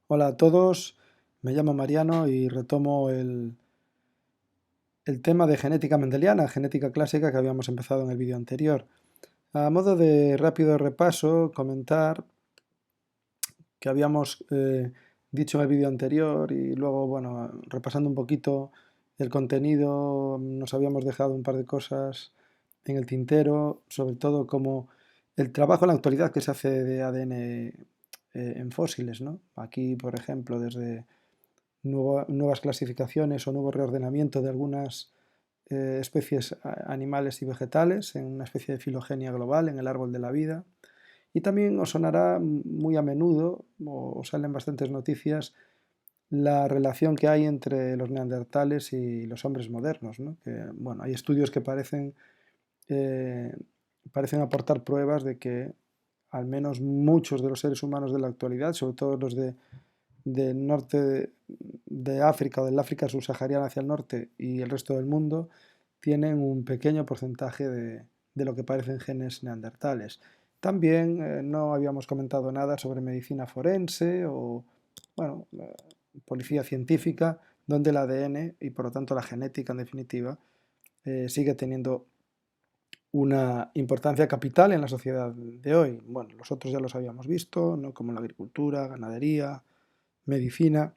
Hola a todos, me llamo Mariano y retomo el tema de genética mendeliana, genética clásica que habíamos empezado en el vídeo anterior. A modo de rápido repaso, comentar que habíamos dicho en el vídeo anterior y luego, bueno, repasando un poquito el contenido, nos habíamos dejado un par de cosas en el tintero, sobre todo como el trabajo en la actualidad que se hace de ADN en fósiles, ¿no? Aquí, por ejemplo, desde nuevas clasificaciones o nuevo reordenamiento de algunas especies animales y vegetales en una especie de filogenia global en el árbol de la vida. Y también os sonará muy a menudo, o salen bastantes noticias, la relación que hay entre los neandertales y los hombres modernos, ¿no? Que, bueno, hay estudios que eh, parecen aportar pruebas de que al menos muchos de los seres humanos de la actualidad, sobre todo los del norte de África o del África subsahariana hacia el norte y el resto del mundo, tienen un pequeño porcentaje de lo que parecen genes neandertales. También no habíamos comentado nada sobre medicina forense o, bueno, policía científica, donde el ADN y por lo tanto la genética en definitiva sigue teniendo una importancia capital en la sociedad de hoy. Bueno, los otros ya los habíamos visto, ¿no? Como la agricultura, ganadería, medicina.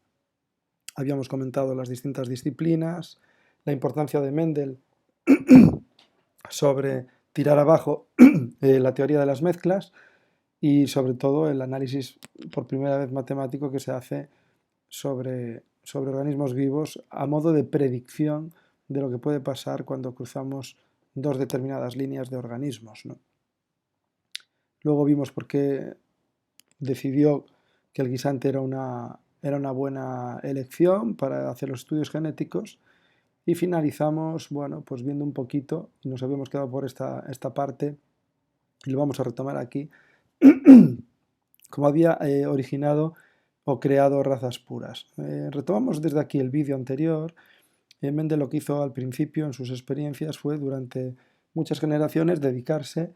Habíamos comentado las distintas disciplinas, la importancia de Mendel sobre tirar abajo la teoría de las mezclas y sobre todo el análisis por primera vez matemático que se hace sobre organismos vivos a modo de predicción de lo que puede pasar cuando cruzamos dos determinadas líneas de organismos, ¿no? Luego vimos por qué decidió que el guisante era una buena elección para hacer los estudios genéticos y finalizamos, bueno, pues viendo un poquito, y nos habíamos quedado por esta parte, y lo vamos a retomar aquí, cómo había originado o creado razas puras. Retomamos desde aquí el vídeo anterior. Mendel lo que hizo al principio en sus experiencias fue durante muchas generaciones dedicarse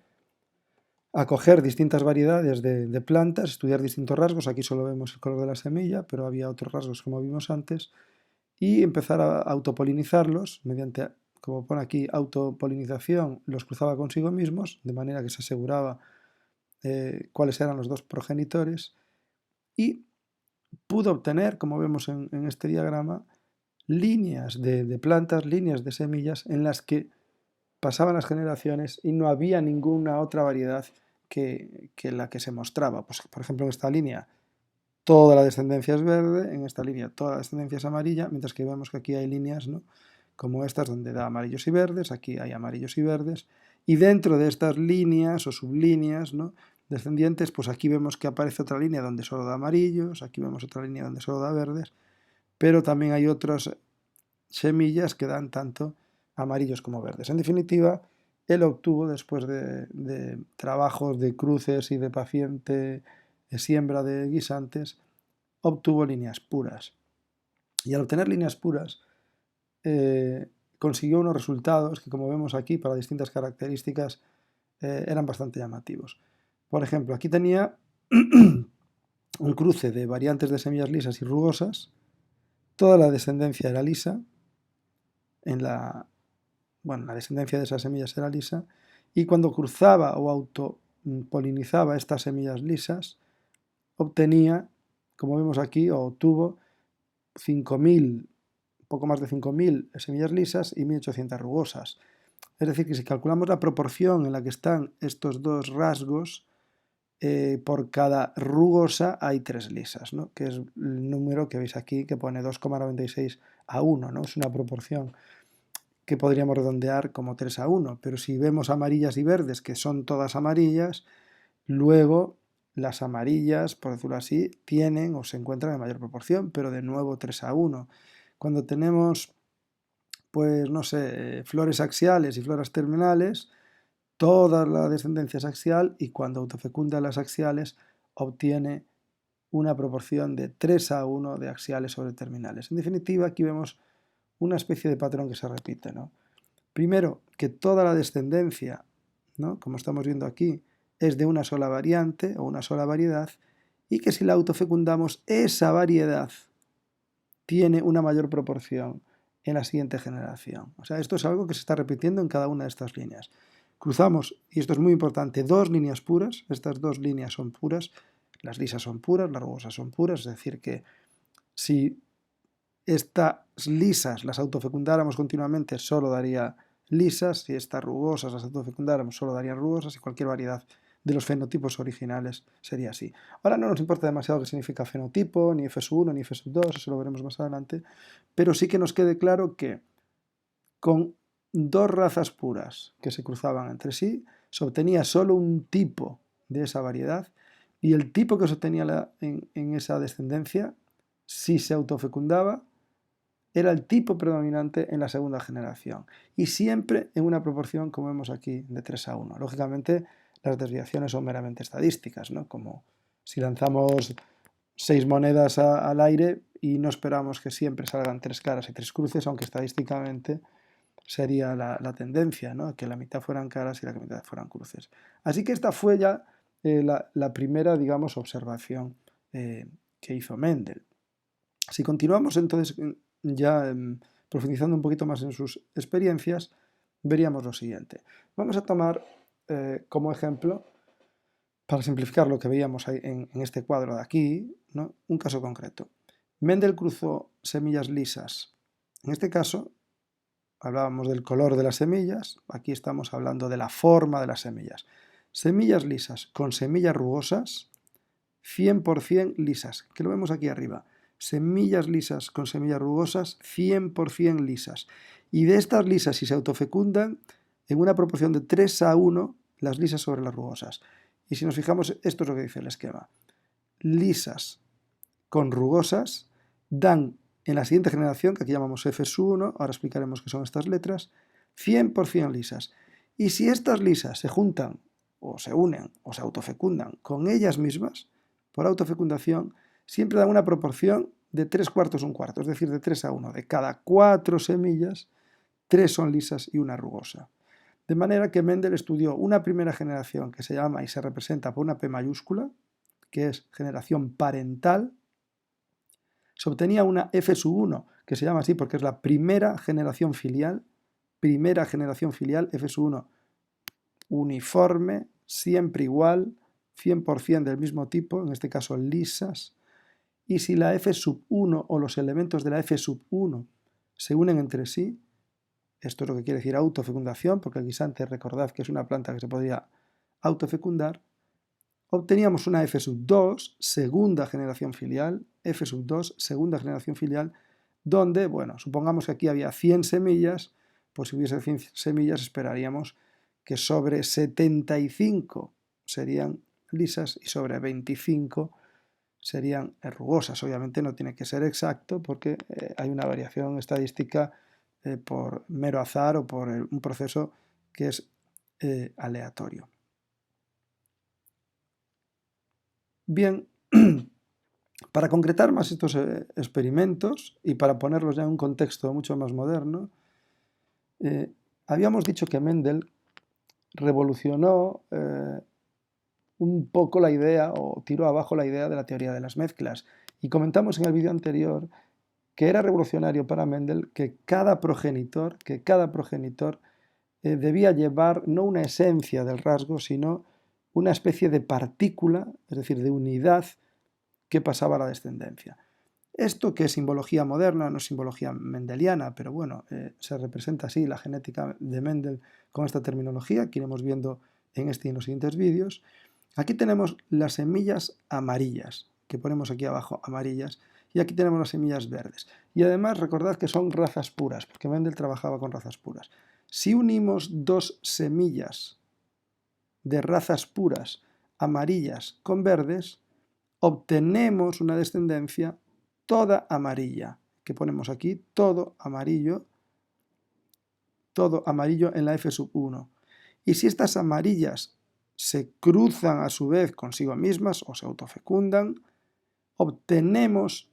a coger distintas variedades de plantas, estudiar distintos rasgos. Aquí solo vemos el color de la semilla, pero había otros rasgos como vimos antes, y empezar a autopolinizarlos mediante, como pone aquí, autopolinización, los cruzaba consigo mismos, de manera que se aseguraba cuáles eran los dos progenitores, y pudo obtener, como vemos en este diagrama, líneas de plantas, líneas de semillas en las que pasaban las generaciones y no había ninguna otra variedad que la que se mostraba. Pues, por ejemplo, en esta línea toda la descendencia es verde, en esta línea toda la descendencia es amarilla, mientras que vemos que aquí hay líneas, ¿no?, como estas donde da amarillos y verdes, aquí hay amarillos y verdes, y dentro de estas líneas o sublíneas, ¿no?, descendientes, pues aquí vemos que aparece otra línea donde solo da amarillos, aquí vemos otra línea donde solo da verdes, pero también hay otras semillas que dan tanto amarillos como verdes. En definitiva, él obtuvo, después de trabajos de cruces y de paciente siembra de guisantes, obtuvo líneas puras. Y al obtener líneas puras, consiguió unos resultados que, como vemos aquí, para distintas características, eran bastante llamativos. Por ejemplo, aquí tenía un cruce de variantes de semillas lisas y rugosas, toda la descendencia era lisa, la descendencia de esas semillas era lisa, y cuando cruzaba o autopolinizaba estas semillas lisas, obtenía, como vemos aquí, o obtuvo 5.000, poco más de 5.000 semillas lisas y 1.800 rugosas. Es decir, que si calculamos la proporción en la que están estos dos rasgos, por cada rugosa hay 3 lisas, ¿no?, que es el número que veis aquí, que pone 2,96 a 1, ¿no? Es una proporción que podríamos redondear como 3 a 1, pero si vemos amarillas y verdes, que son todas amarillas, luego las amarillas, por decirlo así, tienen o se encuentran en mayor proporción, pero de nuevo 3 a 1. Cuando tenemos, pues no sé, flores axiales y flores terminales, toda la descendencia es axial, y cuando autofecunda las axiales obtiene una proporción de 3 a 1 de axiales sobre terminales. En definitiva, aquí vemos una especie de patrón que se repite, ¿no? Primero, que toda la descendencia, ¿no?, como estamos viendo aquí, es de una sola variante o una sola variedad, y que si la autofecundamos, esa variedad tiene una mayor proporción en la siguiente generación. O sea, esto es algo que se está repitiendo en cada una de estas líneas. Cruzamos, y esto es muy importante, dos líneas puras. Estas dos líneas son puras. Las lisas son puras, las rugosas son puras. Es decir, que si estas lisas las autofecundáramos continuamente, solo daría lisas. Si estas rugosas las autofecundáramos, solo darían rugosas. Y cualquier variedad de los fenotipos originales sería así. Ahora no nos importa demasiado qué significa fenotipo, ni F1, ni F2, eso lo veremos más adelante, pero sí que nos quede claro que con dos razas puras que se cruzaban entre sí, se obtenía solo un tipo de esa variedad, y el tipo que se obtenía en esa descendencia, si se autofecundaba, era el tipo predominante en la segunda generación, y siempre en una proporción, como vemos aquí, de 3:1. Lógicamente, las desviaciones son meramente estadísticas, ¿no? Como si lanzamos 6 monedas al aire y no esperamos que siempre salgan 3 caras y 3 cruces, aunque estadísticamente sería la tendencia, ¿no? Que la mitad fueran caras y la mitad fueran cruces. Así que esta fue ya la primera, digamos, observación que hizo Mendel. Si continuamos entonces ya profundizando un poquito más en sus experiencias, veríamos lo siguiente. Vamos a tomar como ejemplo, para simplificar lo que veíamos ahí en este cuadro de aquí, ¿no? Un caso concreto. Mendel cruzó semillas lisas. En este caso, hablábamos del color de las semillas, aquí estamos hablando de la forma de las semillas. Semillas lisas con semillas rugosas, 100% lisas, que lo vemos aquí arriba. Semillas lisas con semillas rugosas, 100% lisas. Y de estas lisas, si se autofecundan, en una proporción de 3:1, las lisas sobre las rugosas. Y si nos fijamos, esto es lo que dice el esquema. Lisas con rugosas dan en la siguiente generación, que aquí llamamos F1, ahora explicaremos qué son estas letras, 100% lisas. Y si estas lisas se juntan, o se unen, o se autofecundan con ellas mismas, por autofecundación, siempre dan una proporción de 3/4, 1/4, es decir, de 3:1. De cada 4 semillas, 3 son lisas y una rugosa. De manera que Mendel estudió una primera generación que se llama y se representa por una P mayúscula, que es generación parental. Se obtenía una F1, que se llama así porque es la primera generación filial, F1 uniforme, siempre igual, 100% del mismo tipo, en este caso lisas. Y si la F1 o los elementos de la F1 se unen entre sí, esto es lo que quiere decir autofecundación, porque el guisante, recordad que es una planta que se podría autofecundar, obteníamos una F2, segunda generación filial, F2, segunda generación filial, donde, bueno, supongamos que aquí había 100 semillas, pues si hubiese 100 semillas esperaríamos que sobre 75 serían lisas y sobre 25 serían rugosas. Obviamente no tiene que ser exacto porque hay una variación estadística por mero azar o por un proceso que es aleatorio. Bien, para concretar más estos experimentos y para ponerlos ya en un contexto mucho más moderno, habíamos dicho que Mendel revolucionó un poco la idea o tiró abajo la idea de la teoría de las mezclas. Y comentamos en el vídeo anterior que era revolucionario para Mendel que cada progenitor debía llevar no una esencia del rasgo, sino una especie de partícula, es decir, de unidad que pasaba a la descendencia. Esto, que es simbología moderna, no es simbología mendeliana, pero bueno, se representa así la genética de Mendel con esta terminología que iremos viendo en este y en los siguientes vídeos. Aquí tenemos las semillas amarillas, que ponemos aquí abajo amarillas, y aquí tenemos las semillas verdes. Y además recordad que son razas puras, porque Mendel trabajaba con razas puras. Si unimos dos semillas de razas puras amarillas con verdes, obtenemos una descendencia toda amarilla, que ponemos aquí, todo amarillo en la F1. Y si estas amarillas se cruzan a su vez consigo mismas o se autofecundan, obtenemos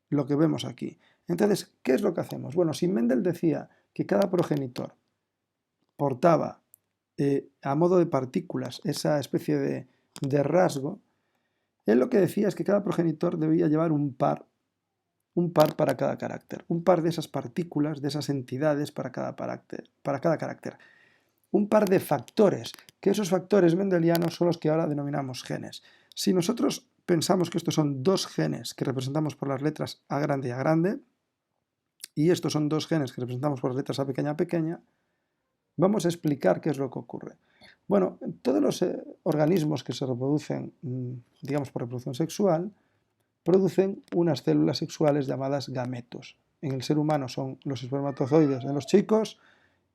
lo que vemos aquí. Entonces, ¿qué es lo que hacemos? Bueno, si Mendel decía que cada progenitor portaba a modo de partículas esa especie de rasgo, Él lo que decía es que cada progenitor debía llevar un par para cada carácter, un par de esas partículas, de esas entidades para cada carácter, un par de factores, que esos factores mendelianos son los que ahora denominamos genes. Si nosotros pensamos que estos son dos genes que representamos por las letras A grande y A grande, y estos son dos genes que representamos por las letras A pequeña, vamos a explicar qué es lo que ocurre. Bueno, todos los organismos que se reproducen, digamos por reproducción sexual, producen unas células sexuales llamadas gametos. En el ser humano son los espermatozoides en los chicos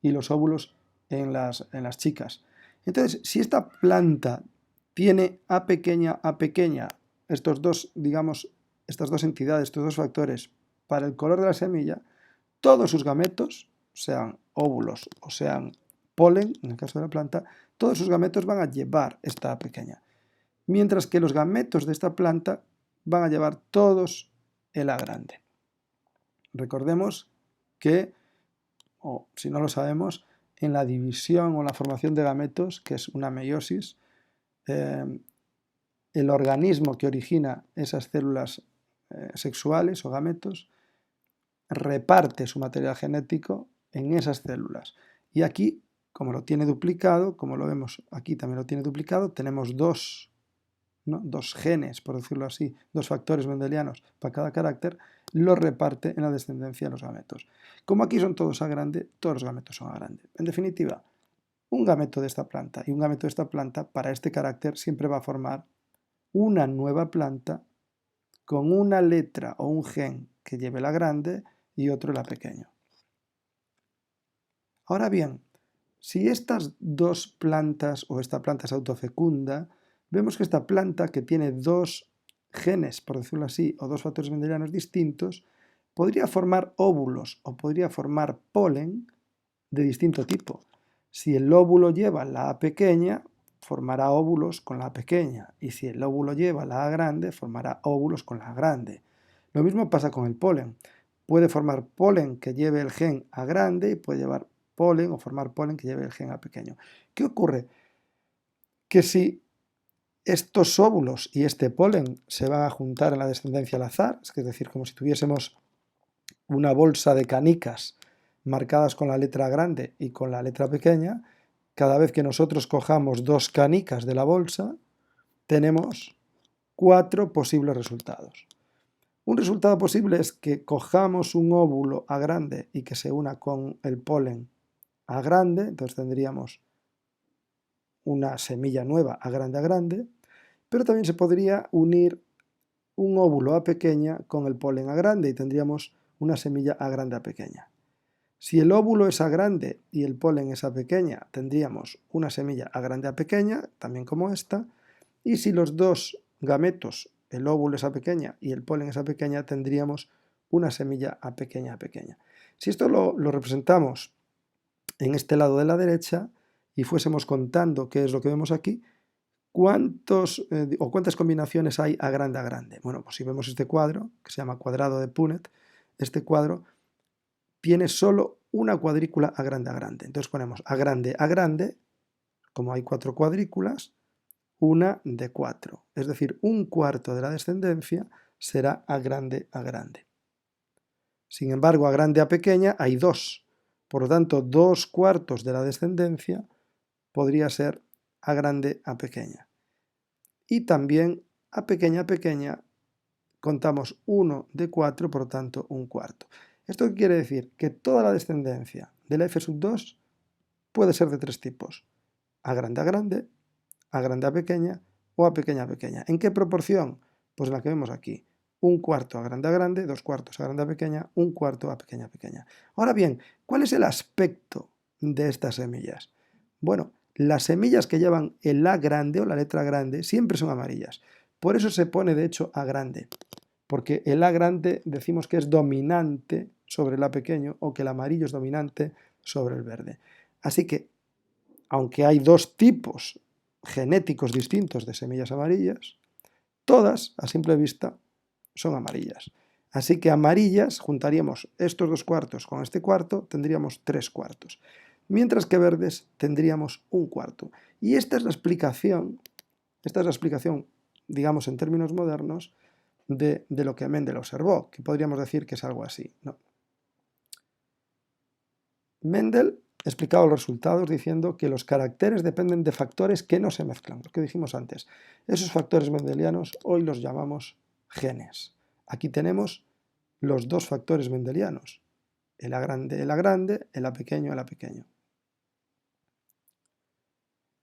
y los óvulos en las chicas. Entonces, si esta planta tiene A pequeña, estos dos, digamos, estas dos entidades, estos dos factores para el color de la semilla, todos sus gametos, sean óvulos o sean polen, en el caso de la planta, todos sus gametos van a llevar esta A pequeña. Mientras que los gametos de esta planta van a llevar todos el A grande. Recordemos que, o si no lo sabemos, en la división o la formación de gametos, que es una meiosis, el organismo que origina esas células sexuales o gametos reparte su material genético en esas células. Y aquí, como lo tiene duplicado, como lo vemos aquí también lo tiene duplicado, tenemos dos genes, por decirlo así, dos factores mendelianos para cada carácter, lo reparte en la descendencia de los gametos. Como aquí son todos A grande, todos los gametos son A grande. En definitiva, un gameto de esta planta y un gameto de esta planta para este carácter siempre va a formar una nueva planta con una letra o un gen que lleve la grande y otro la pequeño. Ahora bien, si estas dos plantas o esta planta es autofecunda, vemos que esta planta, que tiene dos genes, por decirlo así, o dos factores mendelianos distintos, podría formar óvulos o podría formar polen de distinto tipo. Si el óvulo lleva la A pequeña, formará óvulos con la A pequeña, y si el óvulo lleva la A grande, formará óvulos con la A grande. Lo mismo pasa con el polen. Puede formar polen que lleve el gen A grande y puede llevar polen o formar polen que lleve el gen A pequeño. ¿Qué ocurre? Que si estos óvulos y este polen se van a juntar en la descendencia al azar, es decir, como si tuviésemos una bolsa de canicas marcadas con la letra grande y con la letra pequeña, cada vez que nosotros cojamos dos canicas de la bolsa, tenemos 4 posibles resultados. Un resultado posible es que cojamos un óvulo A grande y que se una con el polen A grande, entonces tendríamos una semilla nueva A grande, pero también se podría unir un óvulo A pequeña con el polen A grande y tendríamos una semilla A grande A pequeña. Si el óvulo es A grande y el polen es A pequeña, tendríamos una semilla A grande A pequeña, también como esta, y si los dos gametos, el óvulo es A pequeña y el polen es A pequeña, tendríamos una semilla A pequeña A pequeña. Si esto lo representamos en este lado de la derecha y fuésemos contando qué es lo que vemos aquí, ¿cuántas combinaciones hay A grande A grande? Bueno, pues si vemos este cuadro, que se llama cuadrado de Punnett, este cuadro tiene solo una cuadrícula A grande A grande. Entonces ponemos A grande, como hay 4 cuadrículas, una de 4. Es decir, un cuarto de la descendencia será A grande A grande. Sin embargo, A grande A pequeña hay 2. Por lo tanto, 2 cuartos de la descendencia podría ser A grande A pequeña. Y también A pequeña contamos 1 de 4, por lo tanto, un cuarto. ¿Esto qué quiere decir? Que toda la descendencia de la F2 puede ser de 3 tipos. A grande A grande A pequeña o A pequeña. ¿En qué proporción? Pues la que vemos aquí. Un cuarto A grande, 2 cuartos A grande A pequeña, un cuarto A pequeña. Ahora bien, ¿cuál es el aspecto de estas semillas? Bueno, las semillas que llevan el A grande o la letra grande siempre son amarillas. Por eso se pone de hecho A grande, porque el A grande decimos que es dominante sobre el A pequeño o que el amarillo es dominante sobre el verde. Así que, aunque hay 2 tipos genéticos distintos de semillas amarillas, todas, a simple vista, son amarillas. Así que amarillas, juntaríamos estos 2 cuartos con este cuarto, tendríamos 3 cuartos. Mientras que verdes tendríamos un cuarto. Y esta es la explicación digamos en términos modernos, de lo que Mendel observó, que podríamos decir que es algo así, ¿no? Mendel explicaba los resultados diciendo que los caracteres dependen de factores que no se mezclan, lo que dijimos antes. Esos factores mendelianos hoy los llamamos genes. Aquí tenemos los dos factores mendelianos, el A grande, el A grande, el A pequeño, el A pequeño.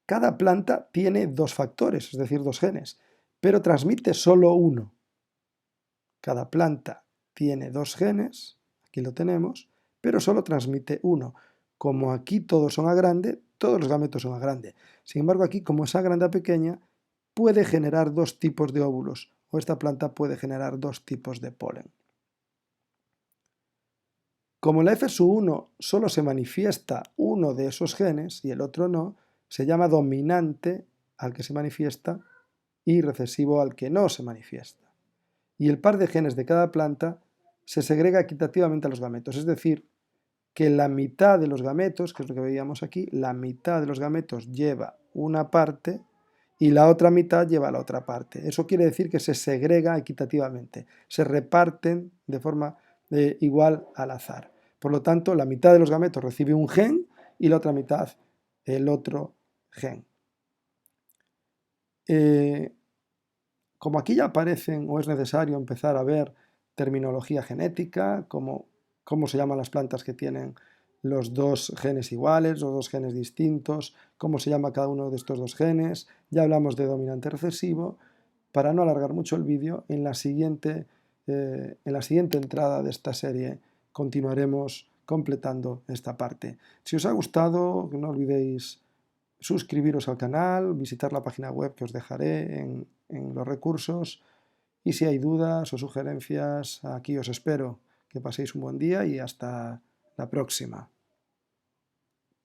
Cada planta tiene dos factores, es decir, dos genes, pero transmite solo uno. Cada planta tiene dos genes, aquí lo tenemos, pero solo transmite uno. Como aquí todos son A grande, todos los gametos son A grande. Sin embargo, aquí, como es A grande A pequeña, puede generar dos tipos de óvulos, o esta planta puede generar dos tipos de polen. Como en la FSU1 solo se manifiesta uno de esos genes y el otro no, se llama dominante al que se manifiesta y recesivo al que no se manifiesta. Y el par de genes de cada planta se segrega equitativamente a los gametos, es decir, que la mitad de los gametos, que es lo que veíamos aquí, la mitad de los gametos lleva una parte y la otra mitad lleva la otra parte. Eso quiere decir que se segrega equitativamente, se reparten de forma igual al azar. Por lo tanto, la mitad de los gametos recibe un gen y la otra mitad el otro gen. Como aquí ya aparecen o es necesario empezar a ver terminología genética, cómo se llaman las plantas que tienen los dos genes iguales, los dos genes distintos, cómo se llama cada uno de estos dos genes, ya hablamos de dominante recesivo. Para no alargar mucho el vídeo, en la siguiente entrada de esta serie continuaremos completando esta parte. Si os ha gustado, no olvidéis suscribiros al canal, visitar la página web que os dejaré en los recursos, y si hay dudas o sugerencias, aquí os espero. Que paséis un buen día y hasta la próxima.